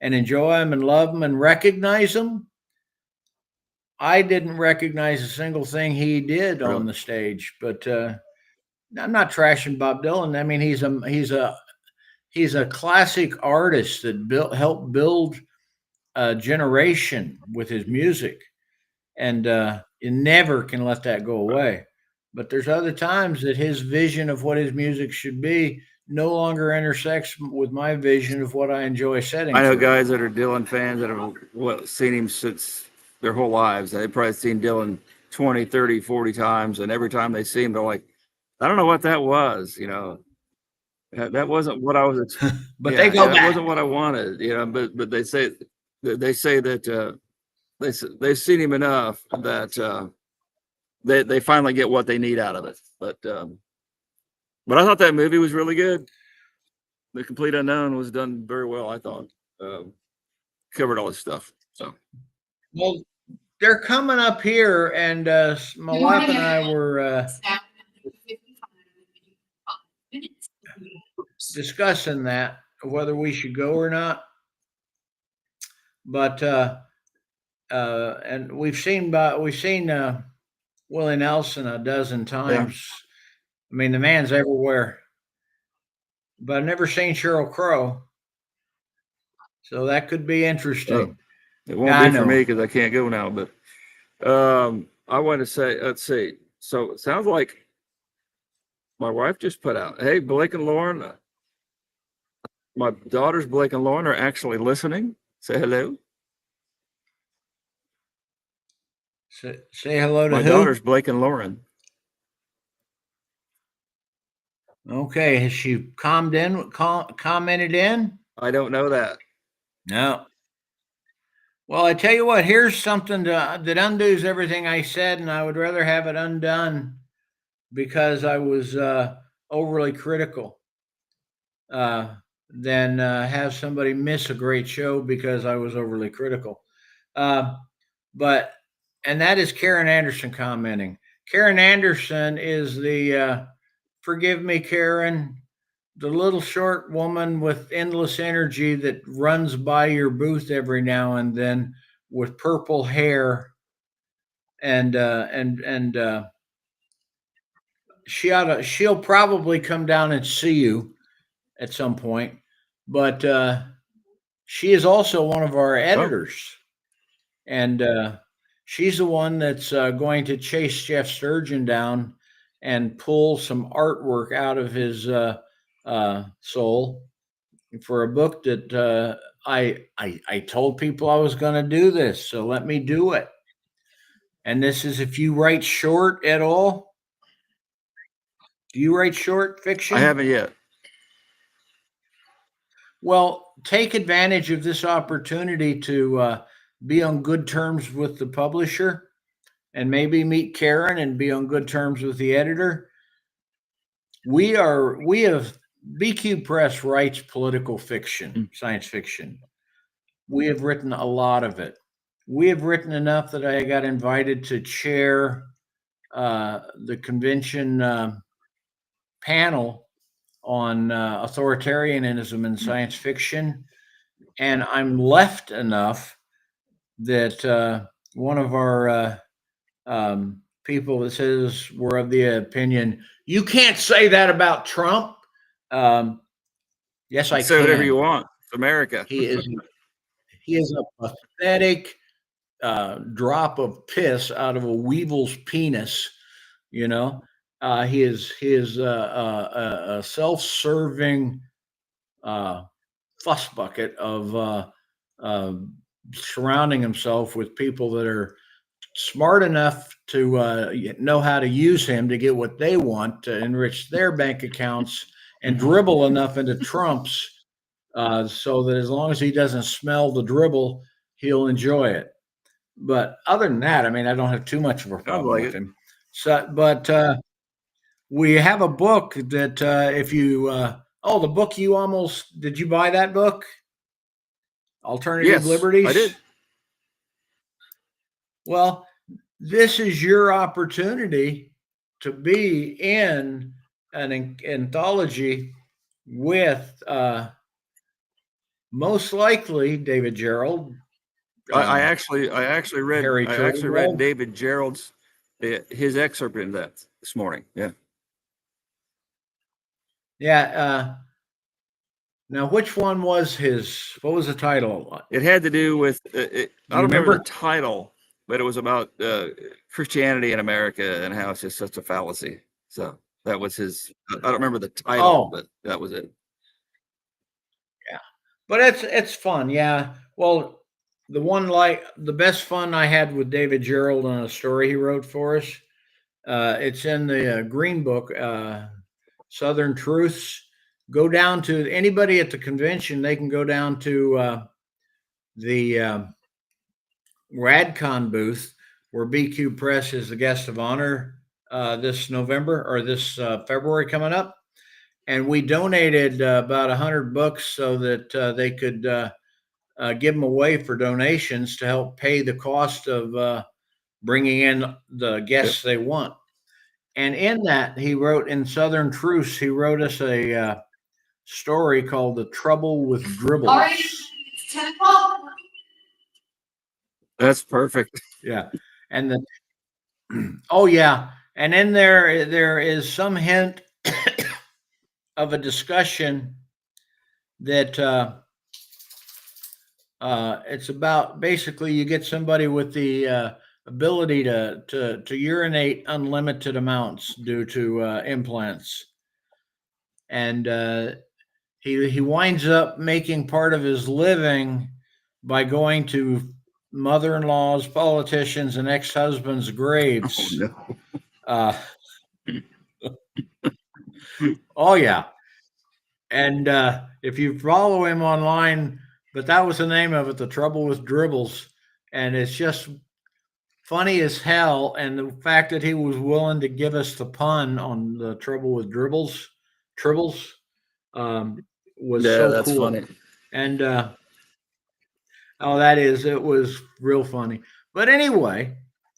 and enjoy him and love him and recognize him. I didn't recognize a single thing he did on Really? the stage, but I'm not trashing Bob Dylan. I mean, he's a classic artist that helped build a generation with his music, and you never can let that go Right. away. But there's other times that his vision of what his music should be no longer intersects with my vision of what I enjoy I setting know through. guys that are Dylan fans that have seen him since their whole lives. They've probably seen Dylan 20, 30, 40 times. And every time they see him, they're like, "I don't know what that was. That wasn't what I was. But they Yeah, go yeah, that back. wasn't what I wanted. But they say that they've seen him enough that they finally get what they need out of it. But I thought that movie was really good. The Complete Unknown was done very well. I thought covered all this stuff. So Well, they're coming up here, and my Good wife morning, and I everyone. were Staff at 55 minutes. discussing that whether we should go or not. But and we've seen Willie Nelson a dozen yeah, times. I mean, the man's everywhere. But I've never seen Sheryl Crow, so that could be oh, interesting. it Yeah, won't I be for me know. because I can't go now. But I want to say, let's see. So it sounds like my wife just put out, "Hey, Blake and Lauren, my daughters Blake and Lauren are actually listening. Say hello." Say hello to My who? daughters, Blake and Lauren. Okay, has she commented in? I don't know that. No. Well, I tell you what, here's something that undoes everything I said, and I would rather have it undone because I was overly critical than have somebody miss a great show because I was overly critical. But that is Karen Anderson commenting. Karen Anderson is the forgive me, Karen, the little short woman with endless energy that runs by your booth every now and then with purple hair and she'll probably come down and see you at some point, but she is also one of our editors, and she's the one that's going to chase Jeff Sturgeon down and pull some artwork out of his soul for a book that I told people I was going to do this, so let me do it. And this is if you write short at all. Do you write short fiction? I haven't yet. Well, take advantage of this opportunity to be on good terms with the publisher and maybe meet Karen and be on good terms with the editor. We have BQ Press writes political fiction, science fiction. We have written a lot of it. We have written enough that I got invited to chair the convention panel on authoritarianism in science fiction. And I'm left enough that one of our people that says we're of the opinion, you can't say that about Trump. Yes, I Say can. whatever you want. It's America. He is a pathetic drop of piss out of a weevil's penis. You know, he is a self-serving fuss bucket of surrounding himself with people that are smart enough to know how to use him to get what they want to enrich their bank accounts and dribble enough into Trump's so that as long as he doesn't smell the dribble, he'll enjoy it. But other than that, I mean, I don't have too much of a problem with him. So, but we have a book that if you the book you almost did you buy that book? Alternative Liberties? I did. Well, this is your opportunity to be in an anthology with most likely David Gerald. I actually read David Gerald's his excerpt in that this morning. Yeah. Yeah. Now, which one was his? What was the title? It had to do with I don't remember the title, but it was about Christianity in America and how it's just such a fallacy. So that was his. I don't remember the title, but that was it. Yeah, but it's fun. Yeah. Well, the best fun I had with David Gerald on a story he wrote for us. It's in the Green Book, Southern Truths. Go down to anybody at the convention. They can go down to the Radcon booth where BQ Press is the guest of honor this November or this February coming up. And we donated about 100 books so that they could give them away for donations to help pay the cost of bringing in the guests they want. And in that, he wrote in Southern Truths, he wrote us a story called The Trouble with Dribbles. All right, it's 10 o'clock. That's perfect. Yeah. And and in there is some hint of a discussion that it's about basically you get somebody with the ability to urinate unlimited amounts due to implants, and he winds up making part of his living by going to mother-in-laws, politicians, and ex-husbands' Oh graves. no. Uh, oh yeah, and if you follow him online, but that was the name of it, The Trouble with Dribbles, and it's just funny as hell. And the fact that he was willing to give us the pun on The Trouble with Tribbles, um, was Yeah, so that's cool. funny. And oh, it was real funny. But anyway,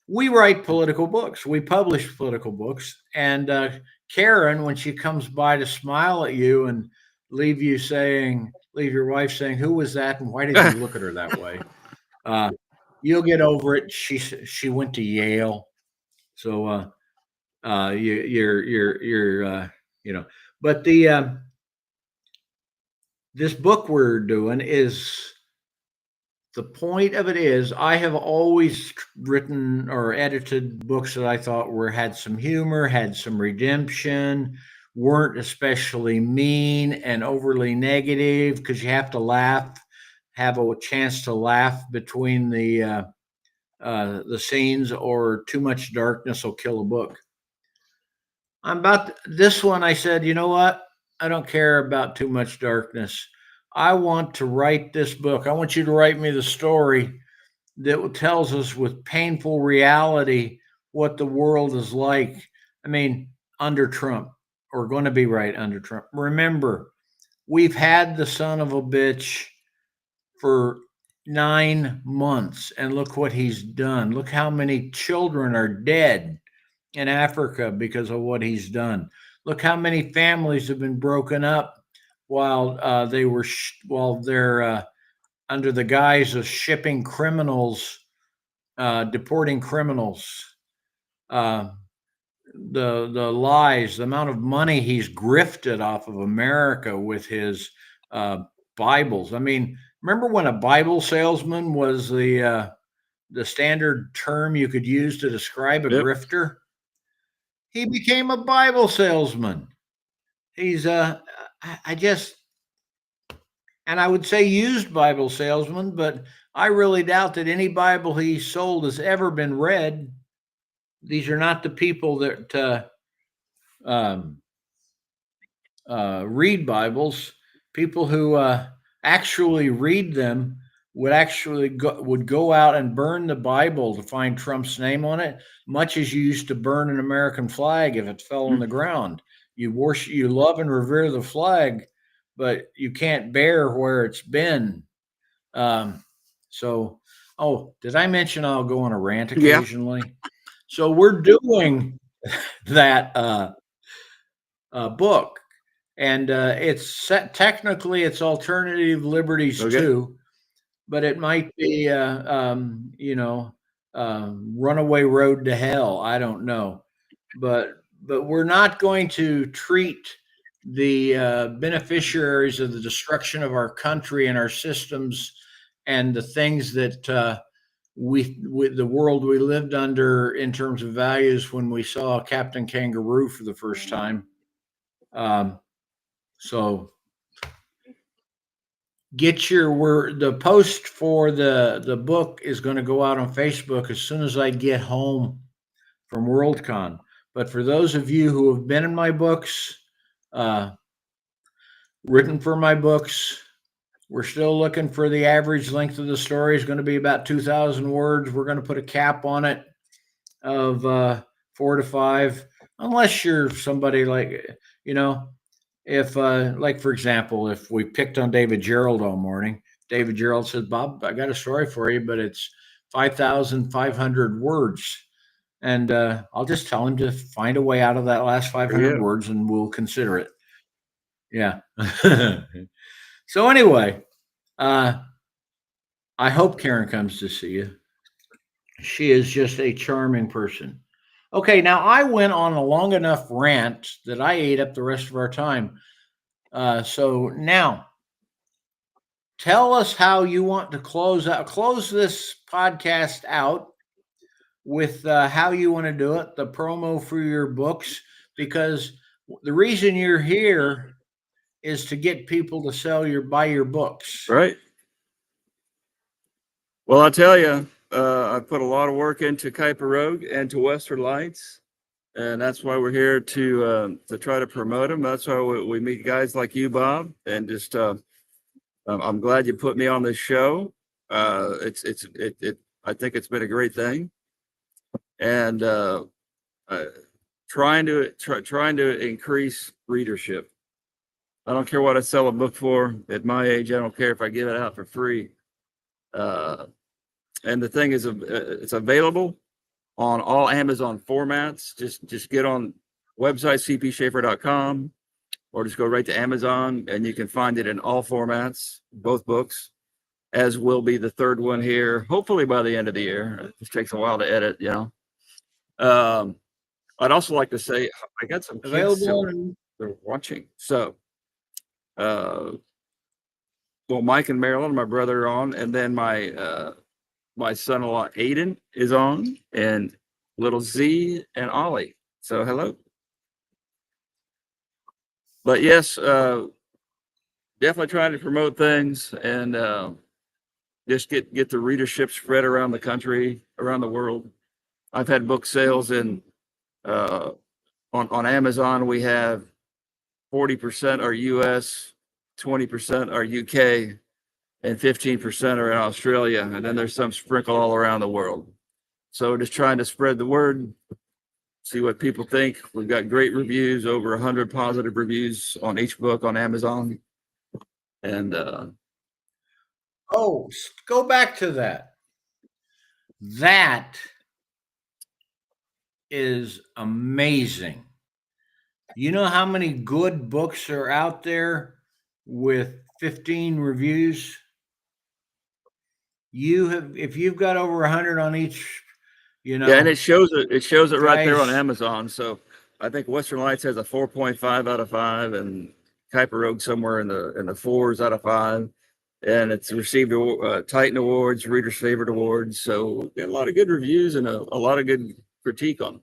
we write political books. We publish political books. And Karen, when she comes by to smile at you and leave your wife saying, "Who was that? And why did you look at her that way?" Uh, you'll get over it. She went to Yale. So you're you know, but the this book we're doing is the point of it is I have always written or edited books that I thought were had some humor, had some redemption, weren't especially mean and overly negative because you have to laugh, have a chance to laugh between the scenes, or too much darkness will kill a book. I'm about this one. I said, you know what? I don't care about too much darkness. I want to write this book. I want you to write me the story that tells us with painful reality what the world is like. I mean, under Trump, or going to be right under Trump. Remember, we've had the son of a bitch for 9 months, and look what he's done. Look how many children are dead in Africa because of what he's done. Look how many families have been broken up while while they're under the guise of shipping criminals, deporting criminals. Uh, the lies, the amount of money he's grifted off of America with his uh, Bibles. I mean, remember when a Bible salesman was the standard term you could use to describe a Yep. grifter? He became a Bible salesman. He's I just, and I would say used Bible salesman, but I really doubt that any Bible he sold has ever been read. These are not the people that um, read Bibles. People who actually read them would go out and burn the Bible to find Trump's name on it, much as you used to burn an American flag if it fell on the ground. You worship, you love and revere the flag, but you can't bear where it's been. Um, so, oh, did I mention I'll go on a rant Yeah. occasionally? So we're doing that book, and technically it's alternative liberties Okay. too, but it might be runaway road to hell. I don't know, but we're not going to treat the beneficiaries of the destruction of our country and our systems and the things that the world we lived under in terms of values when we saw Captain Kangaroo for the first time. Um, so get your word. The post for the book is going to go out on Facebook as soon as I get home from Worldcon. But for those of you who have been in my books, uh, written for my books, we're still looking for the average length of the story is going to be about 2,000 words. We're going to put a cap on it of 4 to 5, unless you're somebody like, you know, if like for example, if we picked on David Gerald all morning, David Gerald said, "Bob, I got a story for you, but it's 5,500 words." And I'll just tell him to find a way out of that last 500 Yeah. words and we'll consider it. Yeah. So anyway, uh, I hope Karen comes to see you. She is just a charming person. Okay, now I went on a long enough rant that I ate up the rest of our time. So now tell us how you want to close this podcast out with how you want to do it, the promo for your books, because the reason you're here is to get people to buy your books. Right. Well, I'll tell you, I put a lot of work into Kuiper Rogue and to Western Lights, and that's why we're here to try to promote them. That's why we meet guys like you, Bob, and just I'm glad you put me on this show. I think it's been a great thing, and trying to increase readership. I don't care what I sell a book for at my age. I don't care if I give it out for free. And the thing is, it's available on all Amazon formats. Just get on website cpschaeffer.com, or just go right to Amazon, and you can find it in all formats, both books, as will be the third one here, hopefully by the end of the year. It just takes a while to edit, you know. I'd also like to say I got some kids Available. they're watching. So, well, Mike and Marilyn, my brother, are on, and then my son-in-law Aiden is on, and little Z and Ollie. So hello. But yes, definitely trying to promote things and just get the readership spread around the country, around the world. I've had book sales in on Amazon. We have 40% are US, 20% are UK, and 15% are in Australia. And then there's some sprinkle all around the world. So we're just trying to spread the word, see what people think. We've got great reviews, over 100 positive reviews on each book on Amazon. And go back to that. That is amazing. You know how many good books are out there with 15 reviews? If you've got over 100 on each, you know. yeah, and it shows it right there on Guys. Amazon. So I think Western Lights has a 4.5 out of 5, and Kuiper Rogue somewhere in the 4s out of 5. And it's received Titan Awards, Reader's Favorite Awards. So got a lot of good reviews and a lot of good critique on them.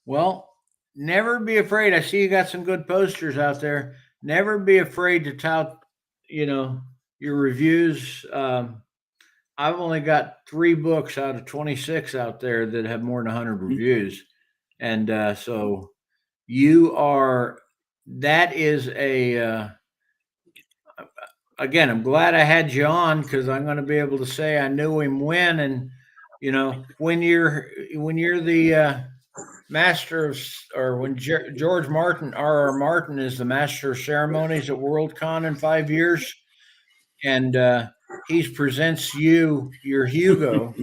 Well, never be afraid. I see you got some good posters out there. Never be afraid to tout, your reviews. I've only got 3 books out of 26 out there that have more than 100 reviews. And so that is again, I'm glad I had you on, because I'm going to be able to say I knew him when. And, when you're the master of, or when George Martin, R.R. Martin, is the master of ceremonies at Worldcon in 5 years, and he presents your Hugo.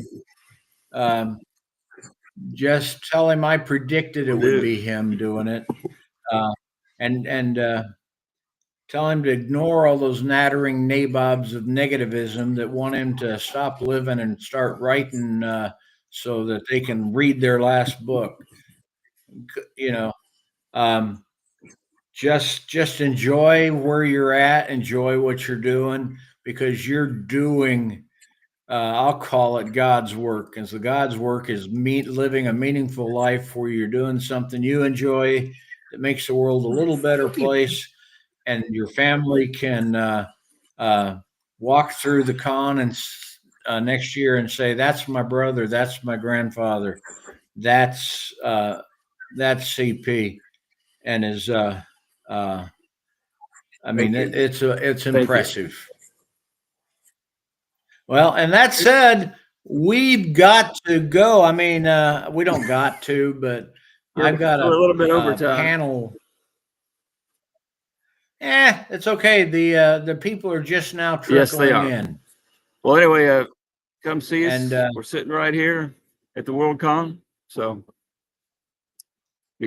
Just tell him I predicted it would be him doing it, and tell him to ignore all those nattering nabobs of negativism that want him to stop living and start writing, so that they can read their last book. Just enjoy where you're at, enjoy what you're doing, because you're doing, I'll call it God's work. And so God's work is living a meaningful life where you're doing something you enjoy that makes the world a little better place, and your family can walk through the con and next year and say, "That's my brother, that's my grandfather, that's CP," and is I mean, it's impressive. Well, and that said, we've got to go. I mean, we don't got to, but I've got a little bit over time. Panel. It's okay. The people are just now trickling in. Well, anyway, come see us. And we're sitting right here at the Worldcon. So